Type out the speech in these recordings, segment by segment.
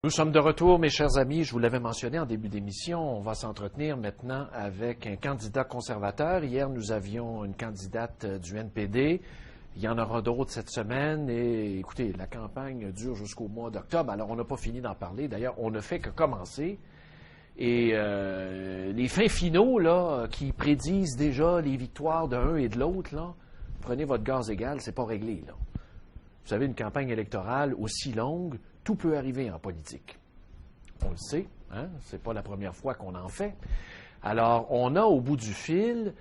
Nous sommes de retour, mes chers amis. Je vous l'avais mentionné en début d'émission. On va s'entretenir maintenant avec un candidat conservateur. Hier, nous avions une candidate du NPD. Il y en aura d'autres cette semaine. Et écoutez, la campagne dure jusqu'au mois d'octobre. Alors, on n'a pas fini d'en parler. D'ailleurs, on ne fait que commencer. Et les fins finaux, là, qui prédisent déjà les victoires d'un et de l'autre, là, prenez votre gaz égal, c'est pas réglé, là. Vous savez, une campagne électorale aussi longue, tout peut arriver en politique. On le sait, hein? C'est pas la première fois qu'on en fait. Alors, on a au bout du fil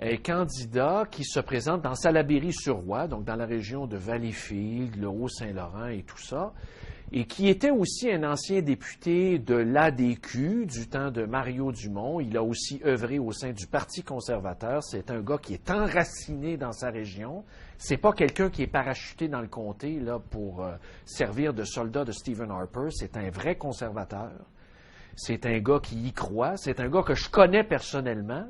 un candidat qui se présente dans Salaberry-sur-Roi, donc dans la région de Valleyfield, le Haut-Saint-Laurent et tout ça, et qui était aussi un ancien député de l'ADQ du temps de Mario Dumont. Il a aussi œuvré au sein du Parti conservateur. C'est un gars qui est enraciné dans sa région. C'est pas quelqu'un qui est parachuté dans le comté là, pour servir de soldat de Stephen Harper. C'est un vrai conservateur. C'est un gars qui y croit. C'est un gars que je connais personnellement.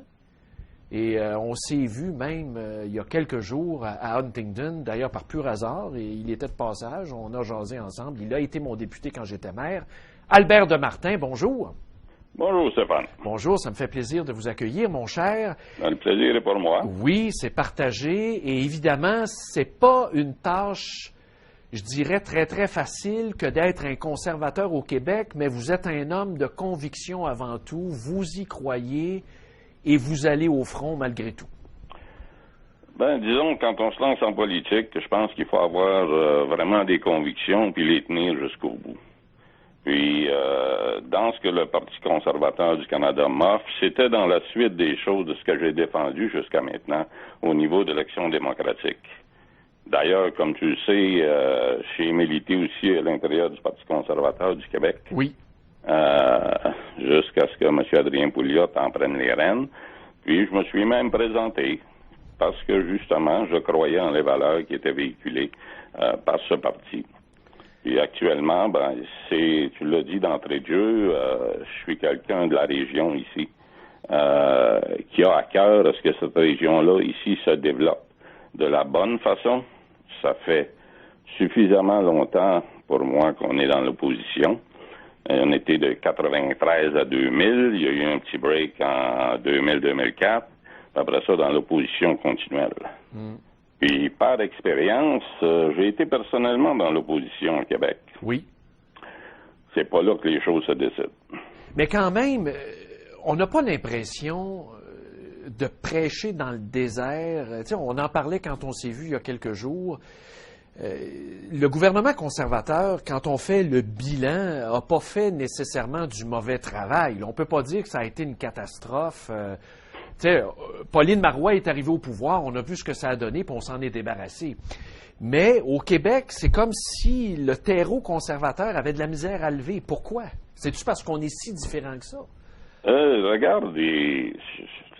Et on s'est vu même il y a quelques jours à Huntingdon, d'ailleurs par pur hasard, et il était de passage, on a jasé ensemble. Il a été mon député quand j'étais maire. Albert de Martin, bonjour. Bonjour Stéphane. Bonjour, ça me fait plaisir de vous accueillir, mon cher. Le plaisir est pour moi. Oui, c'est partagé, et évidemment, c'est pas une tâche, je dirais, très, très facile que d'être un conservateur au Québec, mais vous êtes un homme de conviction avant tout, vous y croyez, et vous allez au front malgré tout. Ben, disons, quand on se lance en politique, je pense qu'il faut avoir vraiment des convictions puis les tenir jusqu'au bout. Puis, dans ce que le Parti conservateur du Canada m'offre, c'était dans la suite des choses de ce que j'ai défendu jusqu'à maintenant au niveau de l'action démocratique. D'ailleurs, comme tu le sais, j'ai milité aussi à l'intérieur du Parti conservateur du Québec. Oui. Jusqu'à ce que M. Adrien Pouliot en prenne les rênes. Puis je me suis même présenté parce que justement, je croyais en les valeurs qui étaient véhiculées par ce parti. Puis actuellement, ben, tu l'as dit d'entrée de jeu, je suis quelqu'un de la région ici qui a à cœur à ce que cette région-là ici se développe de la bonne façon. Ça fait suffisamment longtemps pour moi qu'on est dans l'opposition. On était de 93 à 2000. Il y a eu un petit break en 2000-2004. Après ça, dans l'opposition continuelle. Puis, par expérience, j'ai été personnellement dans l'opposition au Québec. Oui. C'est pas là que les choses se décident. Mais quand même, on n'a pas l'impression de prêcher dans le désert. Tu sais, on en parlait quand on s'est vu il y a quelques jours. Le gouvernement conservateur, quand on fait le bilan, n'a pas fait nécessairement du mauvais travail. On ne peut pas dire que ça a été une catastrophe. Pauline Marois est arrivée au pouvoir, on a vu ce que ça a donné, puis on s'en est débarrassé. Mais au Québec, c'est comme si le terreau conservateur avait de la misère à lever. Pourquoi? C'est-tu parce qu'on est si différent que ça? Regarde,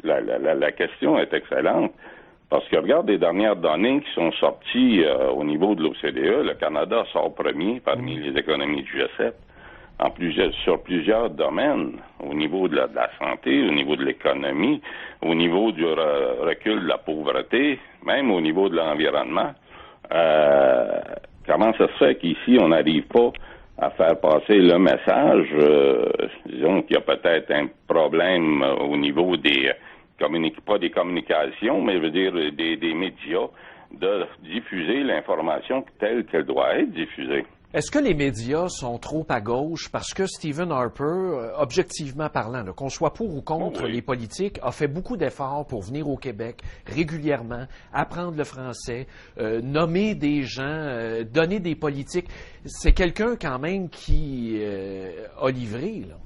la question est excellente. Parce que regarde les dernières données qui sont sorties au niveau de l'OCDE, le Canada sort premier parmi les économies du G7 sur plusieurs domaines, au niveau de la santé, au niveau de l'économie, au niveau du recul de la pauvreté, même au niveau de l'environnement. Comment ça se fait qu'ici, on n'arrive pas à faire passer le message? Disons qu'il y a peut-être un problème au niveau des... pas des communications, mais je veux dire des médias, de diffuser l'information telle qu'elle doit être diffusée. Est-ce que les médias sont trop à gauche parce que Stephen Harper, objectivement parlant, qu'on soit pour ou contre les politiques, a fait beaucoup d'efforts pour venir au Québec régulièrement, apprendre le français, nommer des gens, donner des politiques. C'est quelqu'un quand même qui a livré, là.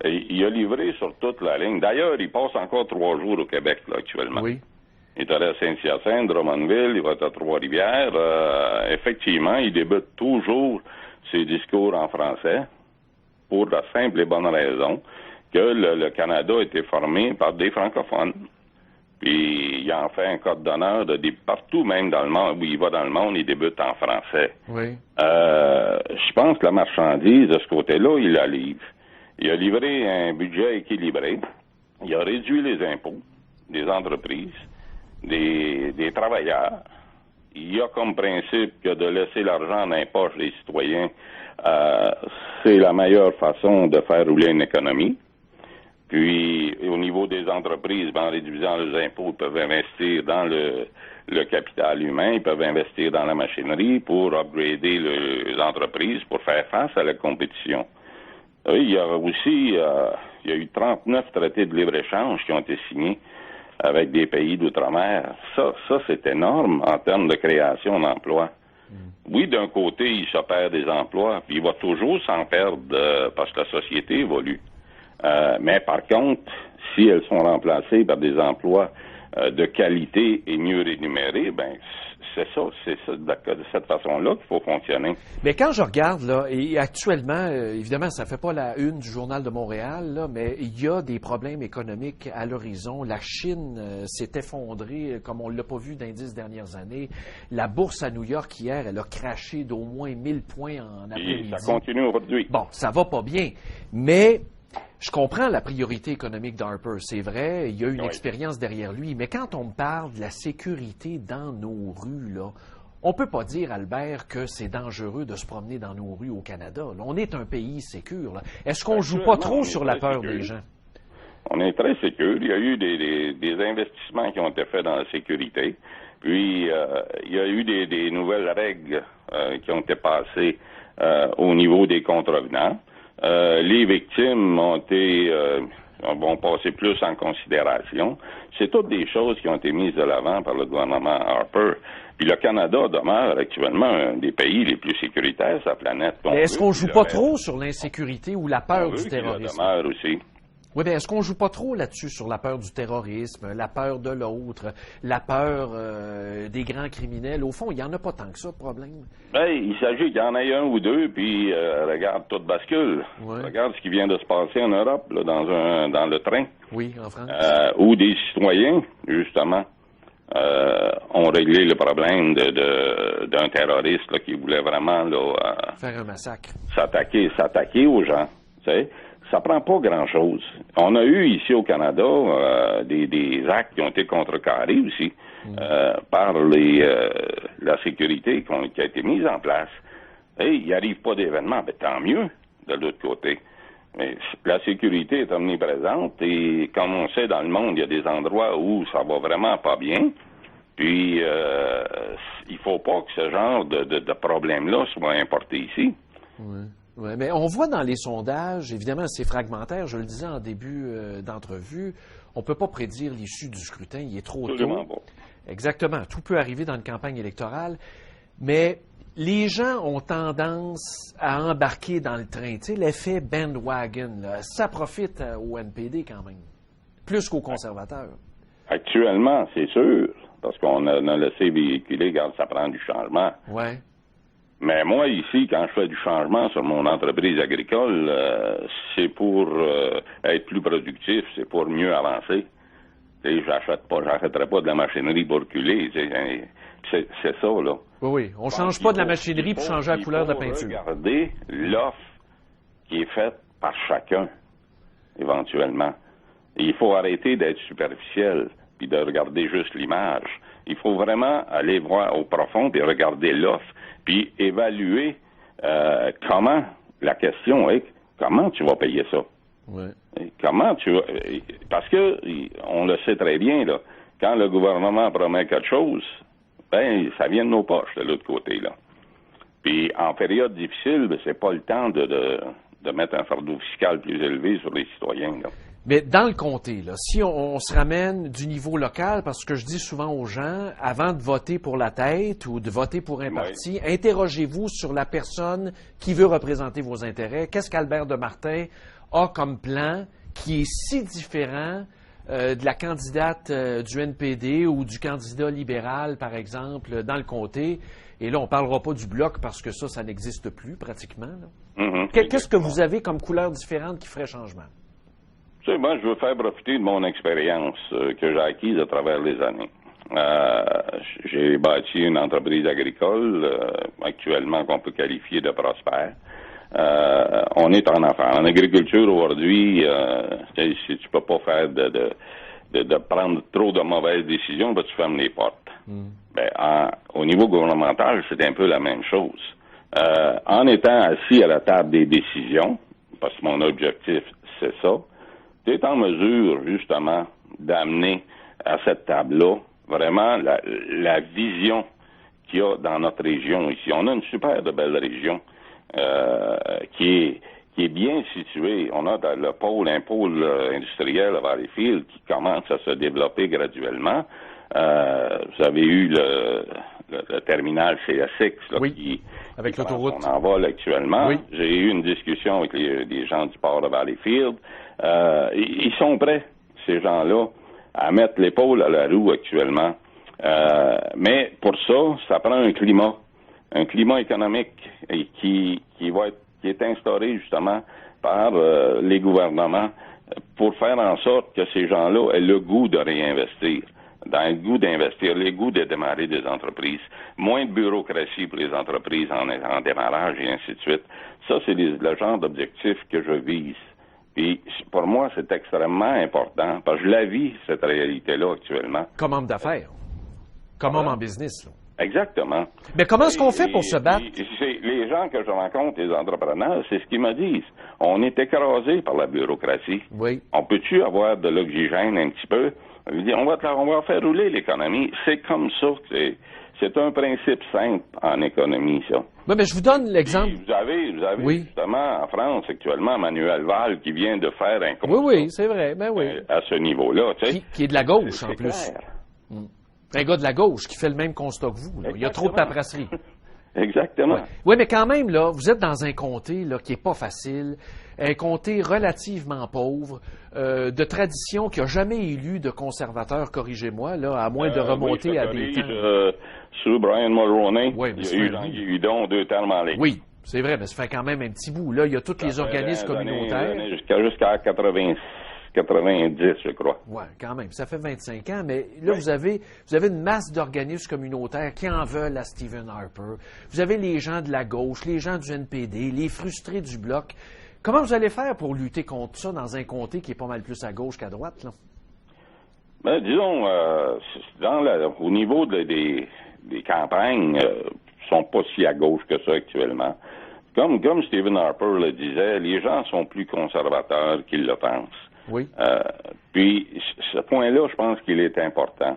Il a livré sur toute la ligne. D'ailleurs, il passe encore 3 jours au Québec, là, actuellement. Oui. Il est allé à Saint-Hyacinthe, Drummondville, il va être à Trois-Rivières. Effectivement, il débute toujours ses discours en français pour la simple et bonne raison que le Canada a été formé par des francophones. Puis, il en fait un code d'honneur partout, même dans le monde, où il va dans le monde, il débute en français. Oui. Je pense que la marchandise, de ce côté-là, il la livre. Il a livré un budget équilibré. Il a réduit les impôts des entreprises, des travailleurs. Il a comme principe que de laisser l'argent dans les poches des citoyens c'est la meilleure façon de faire rouler une économie. Puis, au niveau des entreprises, en réduisant les impôts, ils peuvent investir dans le capital humain, ils peuvent investir dans la machinerie pour upgrader les entreprises, pour faire face à la compétition. Oui, il y a aussi, il y a eu 39 traités de libre-échange qui ont été signés avec des pays d'outre-mer. Ça, c'est énorme en termes de création d'emplois. Oui, d'un côté, il se perd des emplois, puis il va toujours s'en perdre parce que la société évolue. Mais par contre, si elles sont remplacées par des emplois de qualité et mieux rémunérés, ben c'est de cette façon-là qu'il faut fonctionner. Mais quand je regarde, là, et actuellement, évidemment, ça ne fait pas la une du Journal de Montréal, là, mais il y a des problèmes économiques à l'horizon. La Chine s'est effondrée, comme on ne l'a pas vu dans les 10 dernières années. La bourse à New York, hier, elle a craché d'au moins 1000 points en après-midi. Et ça continue aujourd'hui. Bon, ça va pas bien, mais je comprends la priorité économique d'Harper, c'est vrai, il y a une expérience derrière lui, mais quand on me parle de la sécurité dans nos rues, là, on peut pas dire, Albert, que c'est dangereux de se promener dans nos rues au Canada. Là. On est un pays sécure. Là. Est-ce qu'on joue pas trop sur la peur des gens? On est très sécure. Il y a eu des investissements qui ont été faits dans la sécurité. Puis, il y a eu des nouvelles règles qui ont été passées au niveau des contrevenants. Les victimes vont passer plus en considération. C'est toutes des choses qui ont été mises de l'avant par le gouvernement Harper. Puis le Canada demeure actuellement un des pays les plus sécuritaires sur la planète. Mais est-ce qu'on joue pas trop sur l'insécurité ou la peur du terrorisme? Demeure aussi. Oui, bien, est-ce qu'on joue pas trop là-dessus sur la peur du terrorisme, la peur de l'autre, la peur des grands criminels? Au fond, il n'y en a pas tant que ça, de problème. Bien, il s'agit qu'il y en ait un ou deux, puis regarde, tout bascule. Ouais. Regarde ce qui vient de se passer en Europe, là, dans le train. Oui, en France. Où des citoyens, justement, ont réglé le problème d'un terroriste là, qui voulait vraiment là, faire un massacre. S'attaquer aux gens, tu sais. Ça prend pas grand-chose. On a eu ici au Canada des actes qui ont été contrecarrés aussi par la sécurité qui a été mise en place. Et il n'y arrive pas d'événement, mais tant mieux de l'autre côté. Mais la sécurité est omniprésente et comme on sait dans le monde, il y a des endroits où ça va vraiment pas bien. Puis il faut pas que ce genre de problème-là soit importé ici. Oui. Oui, mais on voit dans les sondages, évidemment, c'est fragmentaire, je le disais en début d'entrevue, on ne peut pas prédire l'issue du scrutin, il est trop tôt. Pas. Exactement, tout peut arriver dans une campagne électorale, mais les gens ont tendance à embarquer dans le train. Tu sais, l'effet bandwagon, là, ça profite au NPD quand même, plus qu'aux conservateurs. Actuellement, c'est sûr, parce qu'on a laissé véhiculer quand ça prend du changement. Oui. Mais moi, ici, quand je fais du changement sur mon entreprise agricole, c'est pour être plus productif, c'est pour mieux avancer. J'achèterai pas de la machinerie pour reculer. C'est ça, là. Oui. On change pas de la machinerie pour changer la couleur de la peinture. Regardez l'offre qui est faite par chacun, éventuellement. Et il faut arrêter d'être superficiel puis de regarder juste l'image. Il faut vraiment aller voir au profond et regarder l'offre. Puis évaluer comment, la question est, comment tu vas payer ça? Ouais. Comment tu vas... Parce que, on le sait très bien, là, quand le gouvernement promet quelque chose, ben, ça vient de nos poches de l'autre côté, là. Puis, en période difficile, ben, c'est pas le temps de mettre un fardeau fiscal plus élevé sur les citoyens, là. Mais dans le comté, là, si on se ramène du niveau local, parce que je dis souvent aux gens, avant de voter pour la tête ou de voter pour un parti, interrogez-vous sur la personne qui veut représenter vos intérêts. Qu'est-ce qu'Albert Demartin a comme plan qui est si différent de la candidate du NPD ou du candidat libéral, par exemple, dans le comté? Et là, on ne parlera pas du bloc parce que ça n'existe plus pratiquement. Là. Qu'est-ce que vous avez comme couleur différente qui ferait changement? Tu sais, moi, je veux faire profiter de mon expérience que j'ai acquise à travers les années. J'ai bâti une entreprise agricole, actuellement qu'on peut qualifier de prospère. On est en affaires. En agriculture, aujourd'hui, si tu peux pas faire de prendre trop de mauvaises décisions, ben, tu fermes les portes. Ben, au niveau gouvernemental, c'est un peu la même chose. en étant assis à la table des décisions, parce que mon objectif, c'est ça, tu es en mesure, justement, d'amener à cette table-là vraiment la vision qu'il y a dans notre région ici. On a une super de belle région qui est bien située. On a un pôle industriel à Valleyfield qui commence à se développer graduellement. Vous avez eu le terminal CSX qui avec l'autoroute. On en vole actuellement. Oui. J'ai eu une discussion avec les gens du port de Valleyfield. Ils sont prêts, ces gens-là, à mettre l'épaule à la roue actuellement. Mais pour ça, ça prend un climat économique qui est instauré justement par les gouvernements pour faire en sorte que ces gens-là aient le goût de réinvestir, le goût d'investir, le goût de démarrer des entreprises, moins de bureaucratie pour les entreprises en démarrage et ainsi de suite. Ça, c'est le genre d'objectif que je vise. Puis, pour moi, c'est extrêmement important, parce que je la vis, cette réalité-là, actuellement. Comme homme d'affaires. Comme homme en business, là. Exactement. Mais comment est-ce qu'on fait pour se battre? Les gens que je rencontre, les entrepreneurs, c'est ce qu'ils me disent. On est écrasé par la bureaucratie. Oui. On peut-tu avoir de l'oxygène un petit peu? On va faire rouler l'économie. C'est comme ça. C'est un principe simple en économie, ça. Oui, mais je vous donne l'exemple. Vous avez justement en France actuellement Manuel Valls qui vient de faire un constat. Oui, c'est vrai. Ben oui. À ce niveau-là, tu sais. Qui est de la gauche, en plus. Clair. Un gars de la gauche qui fait le même constat que vous. Là. Il y a trop de paperasserie. Exactement. Oui, mais quand même, là, vous êtes dans un comté là, qui n'est pas facile, un comté relativement pauvre, de tradition qui n'a jamais élu de conservateur, corrigez-moi, là, à moins de remonter à des temps. Sous Brian Mulroney, oui, il y a eu Jean-Guy Hudon, 2 termes en ligne. Oui, c'est vrai, mais ça fait quand même un petit bout. Là, il y a tous les organismes communautaires. Jusqu'à 90, je crois. Oui, quand même. Ça fait 25 ans, mais là, vous avez une masse d'organismes communautaires qui en veulent à Stephen Harper. Vous avez les gens de la gauche, les gens du NPD, les frustrés du Bloc. Comment vous allez faire pour lutter contre ça dans un comté qui est pas mal plus à gauche qu'à droite, là? Ben, disons, au niveau des campagnes, sont pas si à gauche que ça actuellement. Comme Stephen Harper le disait, les gens sont plus conservateurs qu'ils le pensent. Oui. Puis, ce point-là, je pense qu'il est important.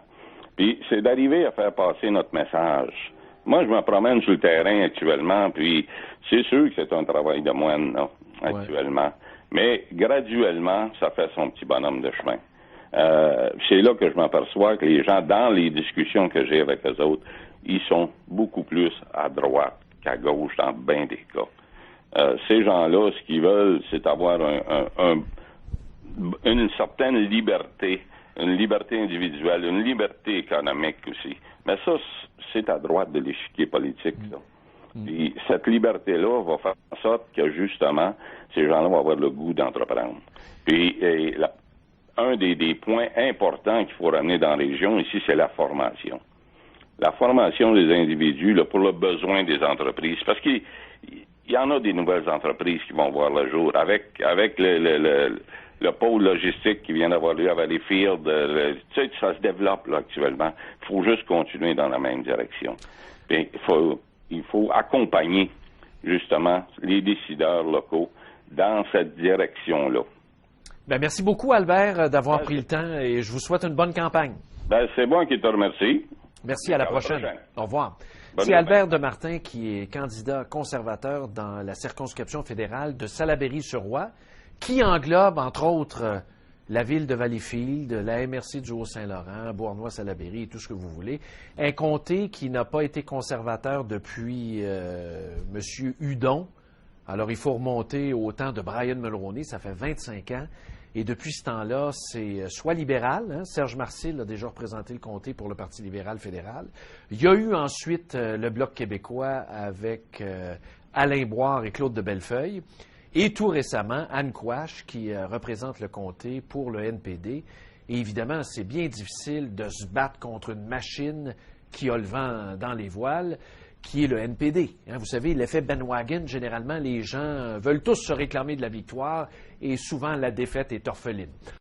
Puis, c'est d'arriver à faire passer notre message. Moi, je me promène sur le terrain actuellement, puis c'est sûr que c'est un travail de moine, là, actuellement. Mais, graduellement, ça fait son petit bonhomme de chemin. C'est là que je m'aperçois que les gens, dans les discussions que j'ai avec eux autres, ils sont beaucoup plus à droite qu'à gauche dans bien des cas. Ces gens-là, ce qu'ils veulent, c'est avoir une certaine liberté, une liberté individuelle, une liberté économique aussi. Mais ça, c'est à droite de l'échiquier politique, ça. Puis cette liberté-là va faire en sorte que, justement, ces gens-là vont avoir le goût d'entreprendre. Puis, un des points importants qu'il faut ramener dans la région ici, c'est la formation. La formation des individus là, pour le besoin des entreprises. Parce qu'il y en a des nouvelles entreprises qui vont voir le jour. Avec le pôle logistique qui vient d'avoir lieu à Valleyfield, tu sais, ça se développe là, actuellement. Il faut juste continuer dans la même direction. Puis, il faut accompagner, justement, les décideurs locaux dans cette direction-là. Ben, merci beaucoup, Albert, d'avoir pris le temps et je vous souhaite une bonne campagne. Ben, c'est moi qui te remercie. Merci, à la prochaine. Au revoir. Bonne C'est Albert Demartin qui est candidat conservateur dans la circonscription fédérale de Salaberry-sur-Roi, qui englobe, entre autres, la ville de Valleyfield, la MRC du Haut-Saint-Laurent, Beauharnois-Salaberry et tout ce que vous voulez. Un comté qui n'a pas été conservateur depuis M. Hudon. Alors, il faut remonter au temps de Brian Mulroney, ça fait 25 ans. Et depuis ce temps-là, c'est soit libéral, hein, Serge Marcil a déjà représenté le comté pour le Parti libéral fédéral. Il y a eu ensuite le Bloc québécois avec Alain Boire et Claude de Bellefeuille. Et tout récemment, Anne Quash qui représente le comté pour le NPD. Et évidemment, c'est bien difficile de se battre contre une machine qui a le vent dans les voiles, qui est le NPD. Hein, vous savez, l'effet bandwagon, généralement, les gens veulent tous se réclamer de la victoire et souvent la défaite est orpheline.